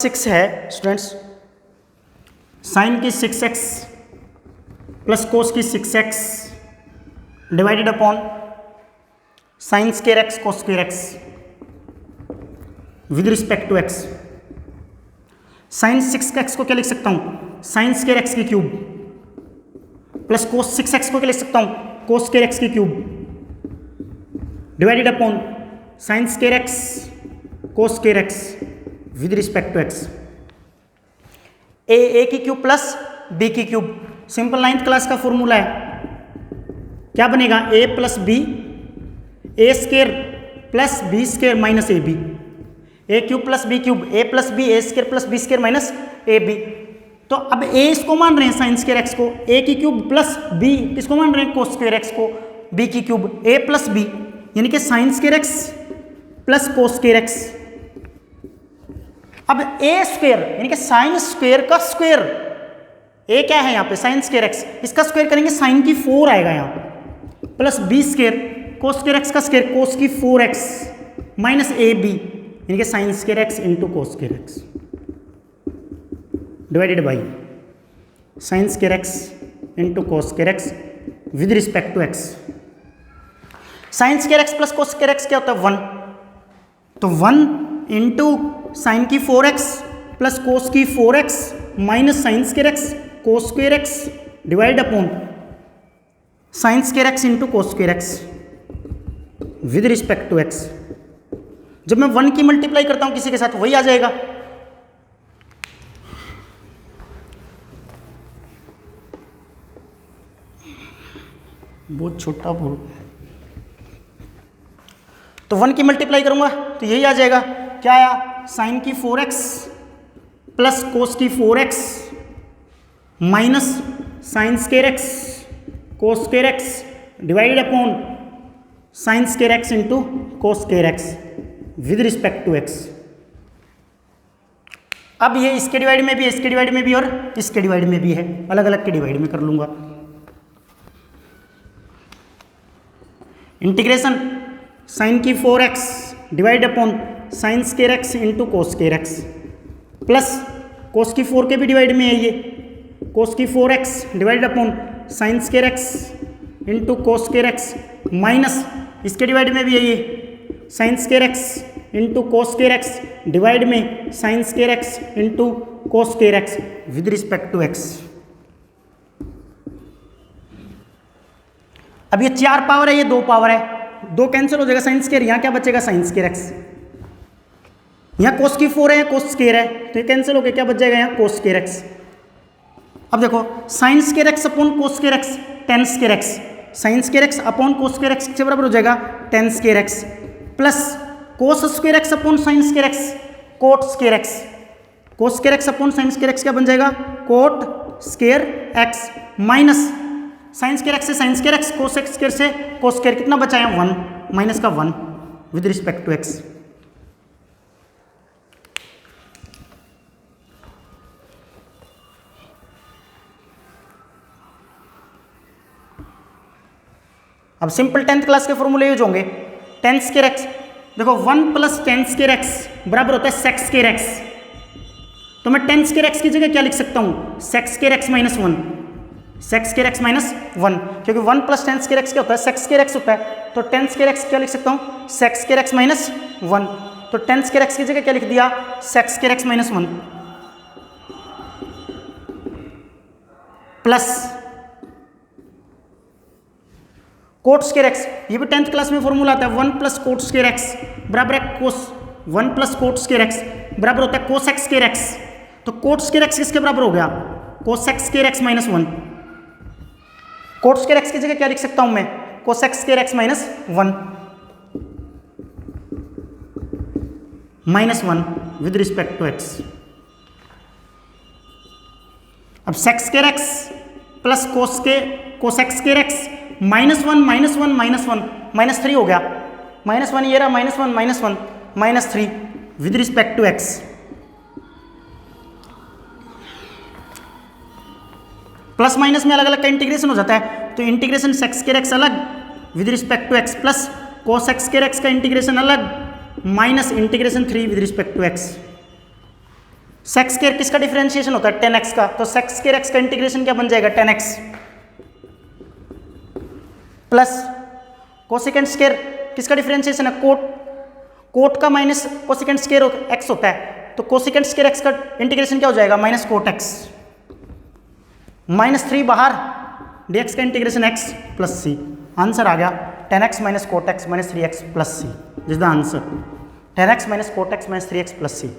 6 है students, sign की 6x plus cos की 6x divided upon sine square x cos square x with respect to x। Sine 6x को क्या लिख सकता हूं, साइन स्क्वायर x की क्यूब प्लस कोस 6x को क्या लिख सकता हूं, कोस स्क्वायर x की cube divided upon sine square x cos square x with respect to x। A की क्यूब प्लस बी की क्यूब, सिंपल 9th क्लास का फॉर्मूला है, क्या बनेगा a plus b, a square plus b square minus a b, a cube plus b cube, a plus b, a square plus b square minus a b. तो अब a इसको मान रहे हैं साइन स्क्वायर x को, a की cube plus b किसको मान रहे हैं, कोस स्क्वायर x को, b की क्यूब, a प्लस b यानी कि sine square x plus cos square x। अब ए स्क्वायर यानी कि साइन स्क्वायर का स्क्वायर, ए क्या है यहाँ पे साइन स्क्वायर एक्स, इसका स्क्वायर करेंगे साइन की 4 आएगा यहाँ, plus b square cos square x का स्क्वायर कोस की 4x माइनस ए बी यानी कि sine square x into cos square x divided by sine square x into cos square x with respect to x. Sine square x plus cos square x क्या होता है 1, तो 1 into sine की 4x plus cos की 4x minus sine square x cos square x divide upon sine square x into cos square x with respect to x. जब मैं 1 की multiply करता हूं किसी के साथ वही आ जाएगा, बहुत छोटा बोल, तो 1 की मल्टीप्लाई करूंगा तो यही आ जाएगा, क्या आया साइन की 4x प्लस कोस की 4x minus sine square x cos square x divided upon sine square x into cos square x with respect to x. अब ये इसके डिवाइड में भी, इसके डिवाइड में भी और इसके डिवाइड में भी है, अलग अलग के डिवाइड में कर लूंगा। इंटीग्रेशन साइन की 4x divide upon sine square x into cos square x plus cos की 4 के भी डिवाइड में है ये, कोस की 4x divide upon sine square x into cos square x minus इसके डिवाइड में भी है ये sine square x into cos square x divide में sine square x into cos square x with respect to x. अब ये 4 power है, ये 2 पावर है, 2 कैंसिल हो जाएगा, साइन स्क्वायर, यहाँ क्या बचेगा साइन स्क्वायर एक्स, यहाँ कोस की 4 है, कोस स्क्वायर है, तो ये कैंसिल हो गया, क्या बच जाएगा यहाँ कोस स्क्वायर एक्स। अब देखो sine square x upon cos square x tan square x, sine square x upon cos square x के बराबर हो जाएगा tan square x plus cos square x upon sine square x cot square x, cos square x upon sine square x क्या बन जाएगा cot square x minus sine square x से sine square x cos x square से cos square, कितना बचा है 1 minus का 1 with respect to x. अब सिंपल 10th क्लास के फॉर्मूले यूज होंगे, टेन स्क्वायर एक्स, देखो 1 प्लस टेन स्क्वायर एक्स बराबर होता है सेक्स स्क्वायर एक्स, तो मैं टेन स्क्वायर एक्स की जगह क्या लिख सकता हूँ sex square x minus 1, sex square x minus 1, क्योंकि 1 प्लस टेन स्क्वायर एक्स क्या होता है सेक्स स्क्वायर एक्स होता है, तो टेन स्क्वायर एक्स क्या लिख सकता हूँ सेक्स स्क्वायर एक्स माइनस 1, तो टेन स्क्वायर एक्स की जगह क्या लिख दिया sex square x minus 1 plus cot square x, ये भी 10th क्लास में फॉर्मूला आता है 1 प्लस कोट स्क्वायर एक्स बराबर है cos, 1 plus cot square x बराबर होता है कोस एक्स स्क्वायर एक्स, तो कोट स्क्वायर एक्स किसके बराबर हो गया cos x square x minus 1, cot square x की जगह क्या लिख सकता हूं मैं cos x square x minus 1 minus 1 with respect to x. अब sec square x plus cos x square x minus 1 minus 1 minus 1 minus 3 हो गया, माइनस 1 ये रहा minus 1 minus 1 minus 3 with respect to x. Plus minus में अलग अलग का integration हो जाता है, तो इंटीग्रेशन सेक्स स्क्वायर एक्स अलग with respect to x plus cos x square x का इंटीग्रेशन अलग minus integration 3 with respect to x. Sec square किसका डिफरेंशिएशन होता है 10x का, तो सेक्स स्क्वायर x का इंटीग्रेशन क्या बन जाएगा 10x प्लस कोसेकेंट स्क्वायर किसका डिफरेंशिएशन है कोट का माइनस कोसेकेंट स्क्वायर x होता है, तो कोसेकेंट स्क्वायर x का इंटीग्रेशन क्या हो जाएगा माइनस कोट x -3 बाहर dx का integration x plus c। Answer आ गया 10x minus cot x minus 3x plus c। This the answer 10x minus cot x minus 3x plus c।